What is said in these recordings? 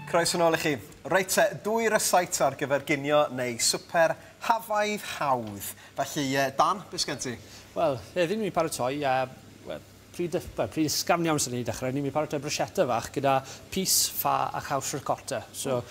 Croeso nôl I chi. Reit te, dwy rysait ar gyfer ginio neu swper hafaidd hawdd. Felly, Dan, beth sgen ti? Wel, heddiw ni'n paratoi, pryd ysgafn iawn sy'n ei dechrau, ni'n paratoi bruschetta fach gyda pys, ffa a chaws ricotta. So,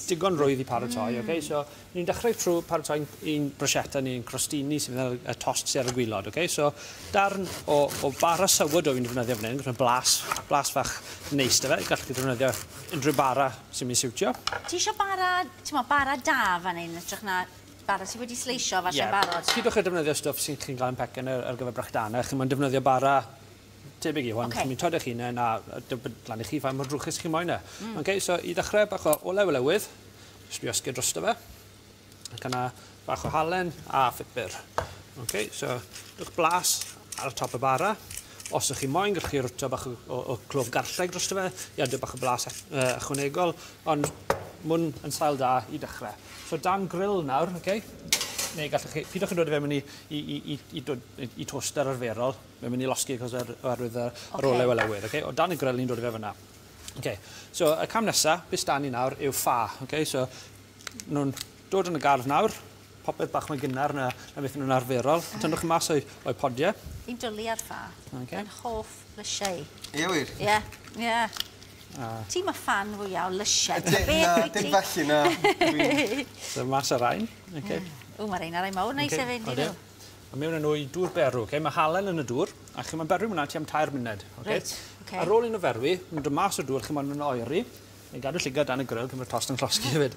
digon rwydd I paratoi, okay? So, ni'n dechrau trwy paratoi un bruschetta neu'n crostini sy'n fel y tost sy'n ar y gwylod, okay? So, darn o bara sywod o'n defnyddio fan hyn, gyda blas fach neis da fe, gallwch chi defnyddio unrhyw bara sy'n mynd siwtio. Ti eisiau bara da fan hyn, ydrych na bara sydd wedi sleisio falle barod? Cydwch chi defnyddio stwff sy'n chi'n cael yn pecyn ar gyfer brachdana, chi'n mynd defnyddio bara tebyg I hwn, chi'n mynd todach chi'n a lan I chi fain mor drwchus chi'n moyn e. So, I ddechrau bach o olew ylywydd, jyst I osgyd drosto fe, ac yna bach o halen a ffipur. So, dwch blas ar y top y bara. Os ydych chi moyn, gallwch chi rwto bach o clof garlleg drosto fe, I adw bach o blas ychwanegol, ond mwn yn sail da I dechrau. So, dan grill nawr, neu gallwch chi, pidwch yn dod I fe mynd I toaster arferol, mae'n mynd I losgi oherwydd yr olew ylywydd. O dan y grill ni'n dod I fe fyna. So, y cam nesaf, beth dan ni nawr yw ffa. So, nhw'n dod yn y gardd nawr, popeth bach mae'n gynnar na beth nhw'n arferol. Tynnwch mas o'i podiau. Fi'n dwlu ar ffa. Yn hoff lysiau. Ie wir? Ie. Ti ma fan fwyaf o lysiau. Dim felly na. So, mas ar rain. O, mae'r ein ar ei mawr, neis e fynd I nhw. A mewn yn nhw I dŵr berw. Mae halen yn y dŵr, a chi mae'n berwi hwnna ti am 3 munud. Ar ôl un o ferwi, mae'n dod mas o'r dŵr, chi mae'n oeri, neu gadw lligad dan y grill, cymryd tost yn llosgi hefyd.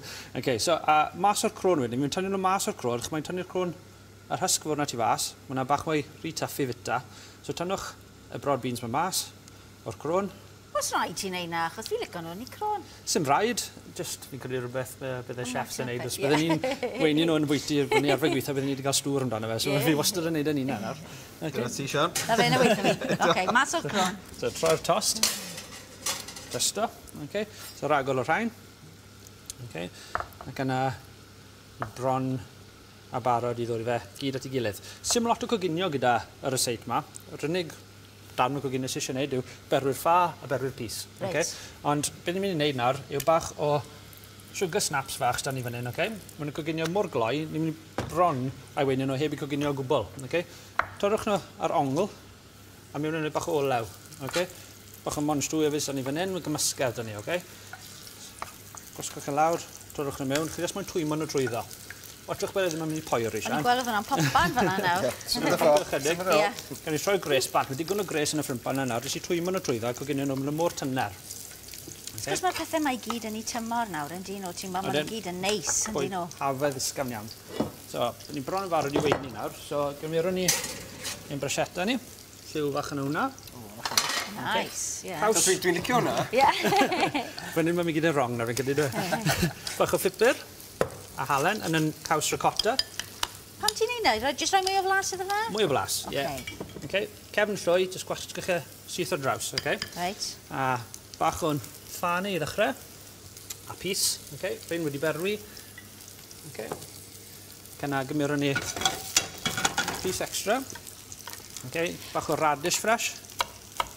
So, mas o'r crôn wedyn, mae'n tynnu nhw mas o'r crôn, chi mae'n tynnu'r crôn ar hysg fawr na ti fas, mae'n bach mwy ritaffu fita. So, tynnwch y broad beans mae'n mas o'r crôn. Oes rhaid ti'n neud na, achos fi licio nhw'n I crôn. Sim rhaid, just fi'n credu rhywbeth bydd y chefs yn neud. Byddwn ni'n weini nhw'n bwyty, bod ni arfer gweithio, byddwn ni wedi cael stŵr amdano fe. So fi wastad yn neud yn un nawr. Dyna ti, Sian. Na fe, na weithio fi. Mas o'r crôn. So troi'r tost. Dysto. So ragol o'r rhain. Ac yna bron a barod I ddod I fe gyd at ei gilydd. Sim lot o coginio gyda y ryseit yma. Yr unig darn o coginio sy'n eisiau gwneud yw berwy'r ffa a berwy'r pys. Ond beth ni'n mynd I wneud nawr yw bach o sugar snaps fach stan ni fan hyn. Mae'n coginio mor gloi, ni'n mynd I bron a'i weini nhw heb I coginio o gwbl. Torrwch nhw ar ongl a mewn yn bach o olew. Bach o monstw efo stan ni fan hyn, mae'n gymysgedd dyn ni. Gwasgwch yn lawr, torrwch nhw mewn, chi jyst mae'n twymo nhw drwyddo. Watchwch beth ydym yn mynd I poer I Sian. O'n gweld hwnna'n popban fan'na nawr. Gan I troi gres bach, mae digon o gres yn y ffrimpan yna, jyst I twymo nhw trwyddo ac o gynnu nhw yn môr tynner. Cos mae'r pethau mae gyd yn I tymor nawr, yn dyn nhw, ti'n meddwl mae'n gyd yn neis, yn dyn nhw. Hafedd ysgafn iawn. So, ni'n bron yn barod I weini nawr, so gymerwn ni ein bruschetta ni, lliw fach yn hwnna. Nice, ie. Dwi'n licio hwnna. Ie. Fyny mae'n gyd yn wrong na, fi'n credu dwi. Bach o ffipur a halen yn yn caws ricotta. Pam ti'n ei wneud? Jyst rhoi mwy o flas iddo fe? Mwy o flas, ie. Cefn llwy, jyst gwasgwch chi syth o draws, Reit. A bach o'n ffani I ddechrau. A pys, fein wedi berwi. Cyna gymryd ni pys extra. Bach o radish fresh.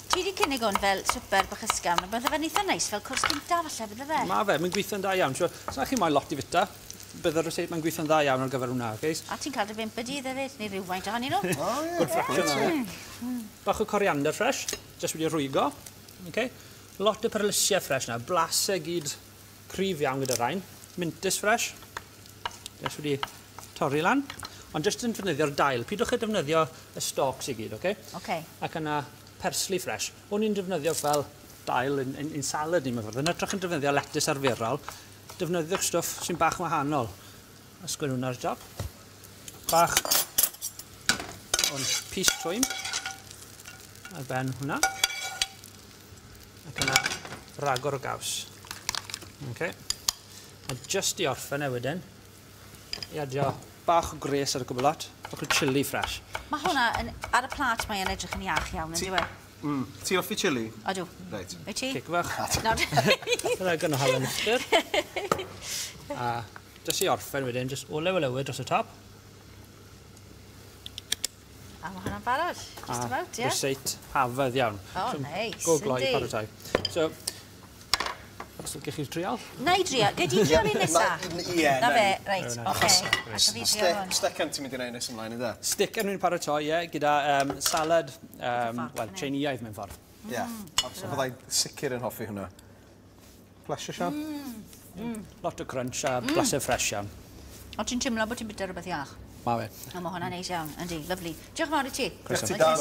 Ti wedi cynnig hwn fel swper bach ysgafn, a bydde fe'n eitha neis fel cwrs gynta falle, bydde fe? Ma fe, mae'n gweithio'n da iawn. Sa'n chi moyn lot I fita, bydde'r ryseit mae'n gweithio'n da iawn ar gyfer hwnna. A ti'n cael dy 5 dydd hefyd, neu rhywfaint ohonyn nhw? Good fraction. Bach o coriander fresh, jyst wedi rwygo. Lot o perlysiau fresh na, blasau gyd cryf iawn gyda'r rhain. Mintis fresh, jyst wedi torri lan. Ond jyst yn defnyddio'r dail, pidwch chi defnyddio y stalks I gyd, Ac yna persli fresh. O'n i'n defnyddio fel dail yn salad ni, yn edrych yn defnyddio lettuce arferol, defnyddio'ch stwff sy'n bach wahanol. Ysgwyn hwnna ar y job. Bach o'n pys twym ar ben hwnna. Ac yna ragor o gaws. A just I orffen wedyn, I adio bach o gres ar y gwbl bach o chili fresh. Mae hwnna ar y plat mae'n edrych yn iach iawn, yn diwe? Ti offi chili? Odw. Reit. Wyt ti? Cic fach. Dyna gynnu halen ystyr. A jyst I orffen wedyn, jyst olew ylywydd dros y top. A mae hwnna'n barod, just about, ie? Ryseit hafedd iawn. O, neis, Go gloi paratoi. So, Os ydych chi'n trial? Na i drio. Gyd i drio fi nesa? Ie. Na fe, reit, oce. Stecan ti'n mynd i wneud nes ymlaen, yda? Stick yn mynd paratoi, ie, gyda salad, wel, Tsieineaidd mewn ffordd. Ie, so byddai sicr yn hoffi hwnna. Plesio, Sian? Lot o crunch a blaser ffres iawn. O ti'n tymlo bod ti'n bita rhywbeth iach? Ma fe. O, mae hwnna'n neis iawn, yndi, lyflu. Diolch yn fawr i ti. Diolch ti dan.